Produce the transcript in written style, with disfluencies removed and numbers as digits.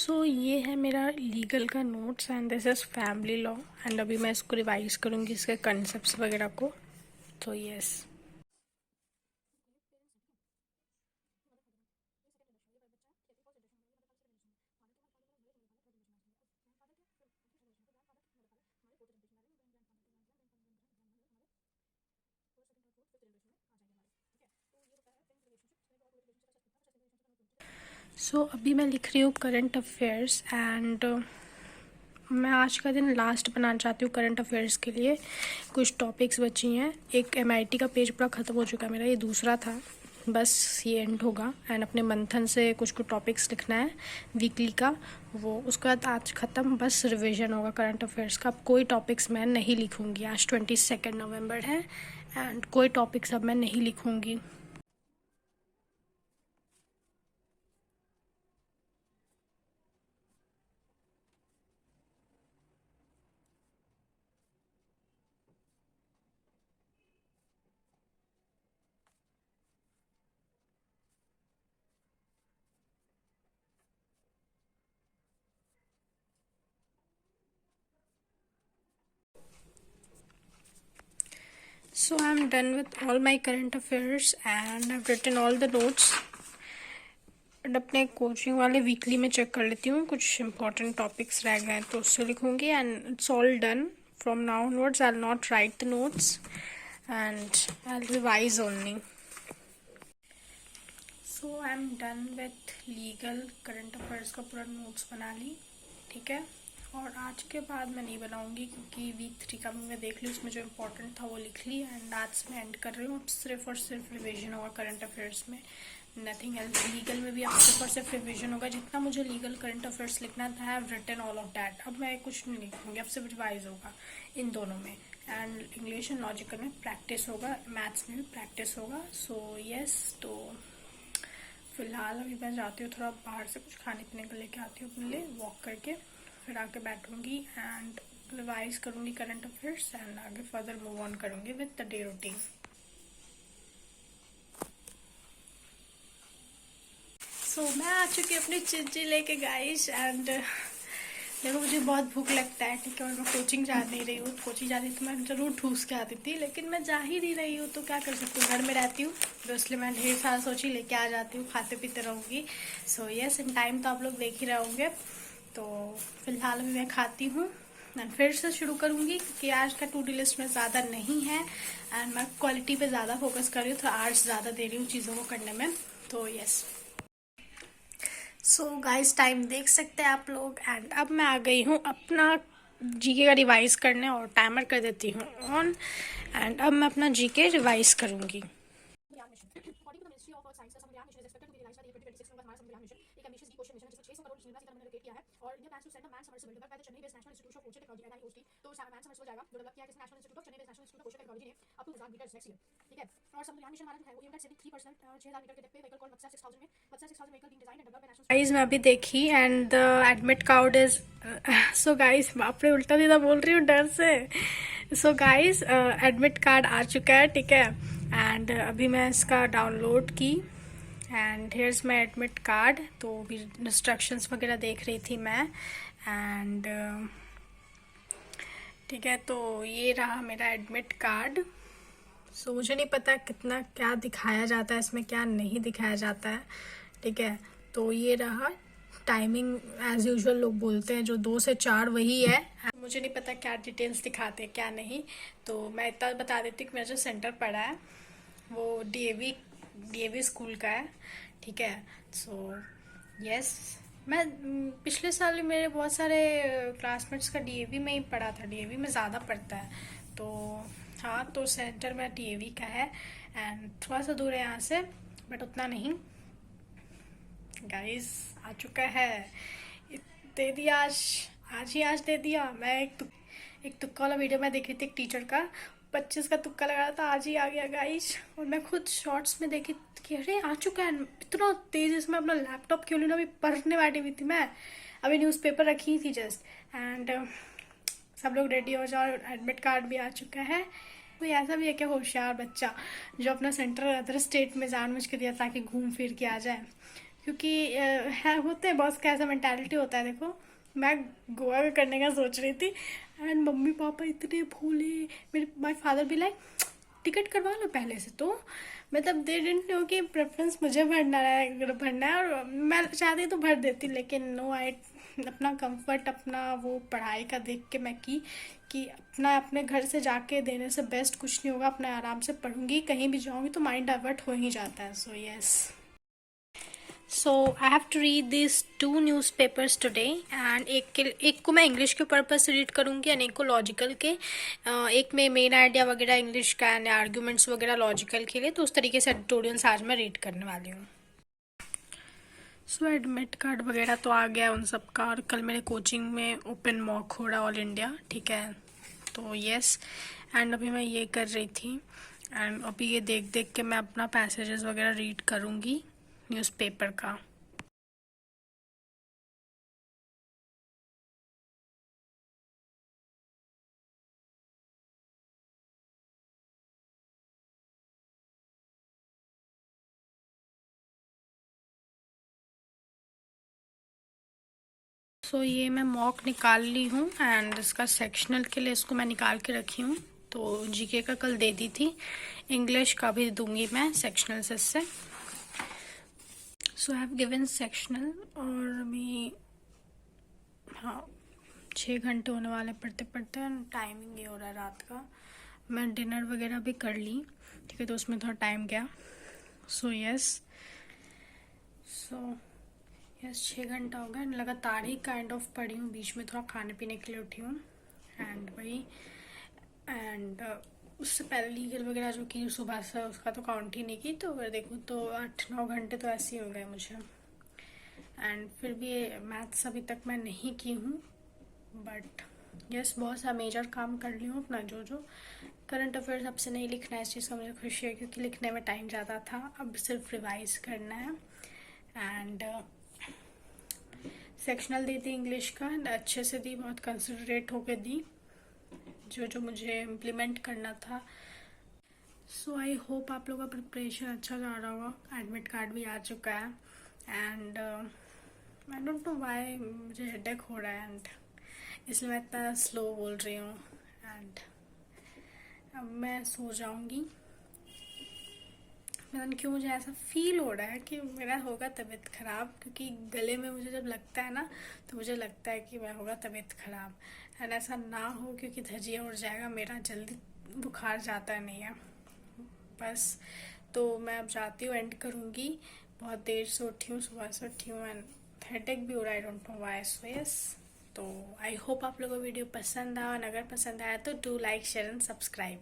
ये है मेरा लीगल का notes and this is family law and अभी मैं इसको रिवाइज करूँगी इसके कंसेप्ट्स वगैरह को। तो यस। अभी मैं लिख रही हूँ करंट अफेयर्स एंड मैं आज का दिन लास्ट बनाना चाहती हूँ करंट अफेयर्स के लिए। कुछ टॉपिक्स बची हैं। एक एमआईटी का पेज पूरा ख़त्म हो चुका है मेरा, ये दूसरा था, बस ये एंड होगा एंड अपने मंथन से कुछ कुछ टॉपिक्स लिखना है वीकली का, वो उसके बाद आज ख़त्म, बस रिवीजन होगा करंट अफेयर्स का। अब कोई टॉपिक्स मैं नहीं लिखूँगी, आज 22 नवंबर है एंड कोई टॉपिक्स अब मैं नहीं लिखूँगी। So I'm done with all my current affairs and I've written all the notes. But अपने कोचिंग वाले वीकली में चेक कर लेती हूँ, कुछ इंपॉर्टेंट टॉपिक्स रह गए हैं तो उससे लिखूँगी and it's all done. From now onwards I will not right the notes and I will revise only. So I am done with legal current affairs का पूरा नोट्स बना ली, ठीक है। और आज के बाद मैं नहीं बनाऊंगी क्योंकि वीक 3 का मैं देख ली, उसमें जो इम्पोर्टेंट था वो लिख ली एंड आज मैं एंड कर रही हूँ। अब सिर्फ और सिर्फ रिवीजन होगा करंट अफेयर्स में, नथिंग एल्स। लीगल में भी अब सिर्फ और सिर्फ रिवीजन होगा। जितना मुझे लीगल करंट अफेयर्स लिखना था, I have written all of that. अब मैं कुछ नहीं लिखूँगी, अब सिर्फ रिवाइज होगा इन दोनों में एंड इंग्लिश एंड लॉजिकल में प्रैक्टिस होगा, मैथ्स में भी प्रैक्टिस होगा। सो यस, तो फिलहाल अभी मैं जाती हूँ थोड़ा बाहर से कुछ खाने पीने को लेके आती हूँ अपने लिए, वॉक करके फिर आके बैठूंगी एंड रिवाइज करूँगी करंट अफेयर्स एंड आगे फर्दर मूव ऑन करूँगी विद द डे रूटीन। मैं आ चुकी हूँ अपनी चिज्जी लेके गाइस एंड देखो मुझे बहुत भूख लगता है, ठीक है। और मैं कोचिंग जा नहीं रही हूँ, कोचिंग जाती तो मैं ज़रूर ठूस के आती थी, लेकिन मैं जा ही नहीं रही हूँ तो क्या कर सकती हूँ, घर में रहती हूँ तो इसलिए मैं ढेर सारा सोची लेके आ जाती हूँ, खाते पीते रहूँगी। सो यस, इन टाइम तो आप लोग देख ही रहे होंगे। तो फिलहाल अभी मैं खाती हूँ एंड फिर से शुरू करूँगी क्योंकि आज का टू डू लिस्ट में ज़्यादा नहीं है एंड मैं क्वालिटी पे ज़्यादा फोकस कर रही हूँ, तो आर्ट्स ज़्यादा दे रही हूँ चीज़ों को करने में। तो यस, सो गाइस टाइम देख सकते हैं आप लोग एंड अब मैं आ गई हूँ अपना जीके का रिवाइज करने और टाइमर कर देती हूँ ऑन एंड अब मैं अपना जीके रिवाइज करूँगी। और India plans to send a man submersible developed by the Chennai based national institute of ocean technology NIOT. तो मैन सबमर्सिबल जाएगा जो डेवलप किया है national institute of Chennai based national institute of ocean technology ने up to 1000 metres next year, ठीक है। और Chandrayaan mission हमारा जो है वो एम्ड एट 73% 6000 मीटर के डेप्थ पे व्हीकल कॉल्ड मत्स्या 6000 में Matsya 6000 vehicle being designed and developed by national. Guys मैं अभी देखी and the admit card is so guys, बाप रे उल्टा सीधा बोल रही हूँ डर से। सो गाइस एडमिट कार्ड आ चुका है, ठीक है। एंड अभी मैं इसका डाउनलोड की and hairs my admit card. तो भी इंस्ट्रक्शंस वगैरह देख रही थी मैं एंड ठीक है, तो ये रहा मेरा एडमिट कार्ड। मुझे नहीं पता कितना क्या दिखाया जाता है इसमें, क्या नहीं दिखाया जाता है, ठीक है। तो ये रहा टाइमिंग, एज यूजुअल लोग बोलते हैं जो 2 से 4 वही है। मुझे नहीं पता क्या डिटेल्स दिखाते हैं क्या नहीं, तो मैं इतना बता देती हूँ कि मेरा जो सेंटर पड़ा है वो डीएवी स्कूल का है, ठीक है। यस, मैं पिछले साल भी मेरे बहुत सारे क्लासमेट्स का डीएवी में ही पढ़ा था, डीएवी में ज़्यादा पड़ता है। तो हाँ, तो सेंटर में डीएवी का है एंड थोड़ा सा दूर है यहाँ से बट उतना नहीं। गाइस आ चुका है, दे दिया आज दे दिया। मैं एक तुक्का वाला वीडियो में देख रही थी एक टीचर का, 25 का तुक्का लगा रहा था, आज ही आ गया गाइस। और मैं खुद शॉर्ट्स में देखी कि अरे आ चुका है, इतना तेज इसमें अपना लैपटॉप क्यों लेना, अभी पढ़ने बैठी हुई थी मैं, अभी न्यूज़पेपर रखी थी जस्ट एंड सब लोग रेडी हो जाओ, एडमिट कार्ड भी आ चुका है। कोई ऐसा भी है क्या होशियार बच्चा जो अपना सेंटर अदर स्टेट में जानबूझ के दिया ताकि घूम फिर के आ जाए। क्योंकि है होते हैं बॉस का ऐसा मेंटालिटी होता है। देखो मैं गोवा का करने का सोच रही थी एंड मम्मी पापा इतने भोले, मेरे माय फादर भी लाइक टिकट करवा लो पहले से। तो मतलब दे डिडंट नो कि प्रेफरेंस मुझे भरना है और मैं चाहती तो भर देती, लेकिन नो आई अपना कंफर्ट अपना वो पढ़ाई का देख के मैं की कि अपना अपने घर से जाके देने से बेस्ट कुछ नहीं होगा। अपने आराम से पढ़ूंगी, कहीं भी जाऊंगी तो माइंड डाइवर्ट हो ही जाता है। So yes, so I have to read this two newspapers today and एक को मैं इंग्लिश के पर्पज से रीड करूँगी एंड एक को लॉजिकल के। एक में मेन आइडिया वगैरह इंग्लिश का एंड आर्ग्यूमेंट्स वगैरह लॉजिकल के लिए, तो उस तरीके से एडिटोरियल्स आज मैं रीड करने वाली हूँ। सो एडमिट कार्ड वगैरह तो आ गया उन सब का, और कल मेरे कोचिंग में ओपन मॉक हो रहा ऑल इंडिया, ठीक है। तो यस, एंड अभी मैं ये कर रही थी एंड अभी ये देख देख के मैं अपना पैसेजेस वगैरह रीड करूँगी न्यूज़पेपर का। सो ये मैं मॉक निकाल ली हूँ एंड इसका सेक्शनल के लिए इसको मैं निकाल के रखी हूँ। तो जीके का कल दे दी थी, इंग्लिश का भी दूंगी मैं सेक्शनल से इससे। सो आई हैव गिवन सेक्शनल और अभी हाँ 6 घंटे होने वाले पढ़ते पढ़ते, टाइमिंग ये हो रहा है रात का। मैं डिनर वगैरह भी कर ली, ठीक है, तो उसमें थोड़ा टाइम गया। सो यस 6 घंटा हो गया, लगातार ही काइंड ऑफ पढ़ी हूँ, बीच में थोड़ा खाने पीने के लिए उठी हूँ एंड वही एंड उससे पहले लीगल वगैरह जो की सुबह से, उसका तो काउंट ही नहीं की। तो अगर देखूँ तो 8-9 घंटे तो ऐसे ही हो गए मुझे। एंड फिर भी मैथ्स अभी तक मैं नहीं की हूँ, बट यस बहुत सा मेजर काम कर ली हूँ अपना। जो करंट अफेयर्स आपसे नहीं लिखना है, इस चीज़ का मुझे खुशी है क्योंकि लिखने में टाइम ज़्यादा था, अब सिर्फ रिवाइज करना है। एंड सेक्शनल दी थी इंग्लिश का, अच्छे से दी, बहुत कंसंट्रेट होकर दी, जो मुझे इम्प्लीमेंट करना था। सो आई होप आप लोगों का प्रिपरेशन अच्छा जा रहा होगा। एडमिट कार्ड भी आ चुका है and I don't know why मुझे हेडेक हो रहा है एंड इसलिए मैं इतना स्लो बोल रही हूँ एंड अब मैं सो जाऊँगी। पता नहीं क्यों मुझे ऐसा फील हो रहा है कि मेरा होगा तबीयत ख़राब, क्योंकि गले में मुझे जब लगता है ना तो मुझे लगता है कि मैं होगा तबीयत ख़राब। एंड ऐसा ना हो क्योंकि धजिया उड़ जाएगा, मेरा जल्दी बुखार जाता नहीं है बस। तो मैं अब जाती हूँ, एंड करूँगी। बहुत देर से उठी हूँ, सुबह से उठी हूँ एंड हेडेक भी हो रहा है, I don't know why. So yes, तो आई होप आप लोगों को वीडियो पसंद आया, और अगर पसंद आया तो do like share and subscribe.